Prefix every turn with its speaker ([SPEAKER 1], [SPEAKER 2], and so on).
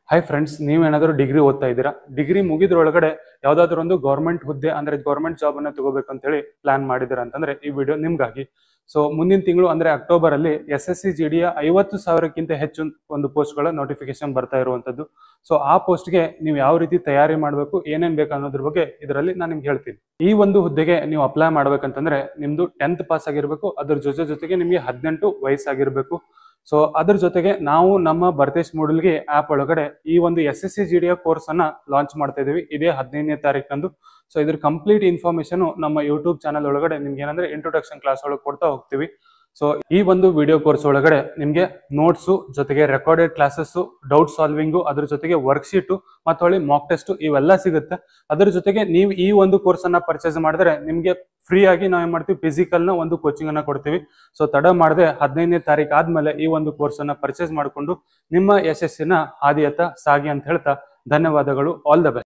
[SPEAKER 1] Hi friends, ನೀವೇನಾದರೂ degree ಓದ್ತಾ ಇದ್ದೀರಾ? ಡಿಗ್ರಿ ಮುಗಿದ್ರೊಳಗಡೆ ಯಾವುದಾದ್ರೂ ಒಂದು ಗೌರ್ಮೆಂಟ್ ಹುದ್ದೆ ಅಂದ್ರೆ ಗೌರ್ಮೆಂಟ್ ಜಾಬ್ ಅನ್ನ ತಗೋಬೇಕು ಅಂತ ಹೇಳಿ ಪ್ಲಾನ್ ಮಾಡಿದ್ದೀರಾ ಅಂತಂದ್ರೆ ಈ ವಿಡಿಯೋ ನಿಮ್ಗಾಗಿ. ಸೊ ಮುಂದಿನ ತಿಂಗಳು ಅಂದ್ರೆ ಅಕ್ಟೋಬರ್ ಅಲ್ಲಿ SSC GD ಯ 50,000ಕ್ಕಿಂತ ಹೆಚ್ಚು ಒಂದು ಪೋಸ್ಟ್ಗಳ ನೋಟಿಫಿಕೇಶನ್ ಬರ್ತಾ ಇರುವಂತದ್ದು. ಸೊ ಆ ಪೋಸ್ಟ್ಗೆ ನೀವು ಯಾವ ರೀತಿ ತಯಾರಿ ಮಾಡಬೇಕು, ಏನೇನ್ ಬೇಕು ಅನ್ನೋದ್ರ ಬಗ್ಗೆ ಇದರಲ್ಲಿ ನಾನು ನಿಮ್ಗೆ ಹೇಳ್ತೀನಿ. ಈ ಒಂದು ಹುದ್ದೆಗೆ ನೀವು ಅಪ್ಲೈ ಮಾಡ್ಬೇಕಂತಂದ್ರೆ ನಿಮ್ದು 10th ಪಾಸ್ ಆಗಿರ್ಬೇಕು. ಅದ್ರ ಜೊತೆಗೆ ನಿಮಗೆ 18 ವಯಸ್ಸಾಗಿರ್ಬೇಕು. ಸೊ ಅದ್ರ ಜೊತೆಗೆ ನಾವು ನಮ್ಮ ಭರತೇಶ್ ಮೂಡಲ್ಗಿ ಆಪ್ ಒಳಗಡೆ ಈ ಒಂದು SSC GD ಯ ಕೋರ್ಸ್ ಅನ್ನ ಲಾಂಚ್ ಮಾಡ್ತಾ ಇದೀವಿ ಇದೇ 15ನೇ ತಾರೀಕಂದು. ಸೊ ಇದ್ರ ಕಂಪ್ಲೀಟ್ ಇನ್ಫಾರ್ಮೇಶನ್ ನಮ್ಮ ಯೂಟ್ಯೂಬ್ ಚಾನಲ್ ಒಳಗಡೆ ನಿಮ್ಗೆ ಏನಂದ್ರೆ ಇಂಟ್ರೊಡಕ್ಷನ್ ಕ್ಲಾಸ್ ಒಳಗೆ ಕೊಡ್ತಾ ಹೋಗ್ತೀವಿ. ಸೊ ಈ ಒಂದು ವಿಡಿಯೋ ಕೋರ್ಸ್ ಒಳಗಡೆ ನಿಮ್ಗೆ ನೋಟ್ಸು ಜೊತೆಗೆ ರೆಕಾರ್ಡೆಡ್ ಕ್ಲಾಸಸ್, ಡೌಟ್ ಸಾಲ್ವಿಂಗು, ಅದ್ರ ಜೊತೆಗೆ ವರ್ಕ್ಶೀಟು ಮತ್ತು ಹೊಳ್ಳಿ ಮಾಕ್ ಟೆಸ್ಟ್ ಇವೆಲ್ಲ ಸಿಗುತ್ತೆ. ಅದ್ರ ಜೊತೆಗೆ ನೀವು ಈ ಒಂದು ಕೋರ್ಸ್ ಅನ್ನ ಪರ್ಚೇಸ್ ಮಾಡಿದ್ರೆ ನಿಮ್ಗೆ ಫ್ರೀ ಆಗಿ ನಾವು ಏನ್ ಮಾಡ್ತೀವಿ, ಫಿಸಿಕಲ್ ನ ಒಂದು ಕೋಚಿಂಗ್ ಅನ್ನ ಕೊಡ್ತೀವಿ. ಸೊ ತಡ ಮಾಡದೆ 15ನೇ ತಾರೀಕು ಆದ್ಮೇಲೆ ಈ ಒಂದು ಕೋರ್ಸ್ ಅನ್ನ ಪರ್ಚೇಸ್ ಮಾಡಿಕೊಂಡು ನಿಮ್ಮ ಯಶಸ್ಸಿನ ಹಾದಿಯತ್ತ ಸಾಗಿ ಅಂತ ಹೇಳ್ತಾ ಧನ್ಯವಾದಗಳು. All the best.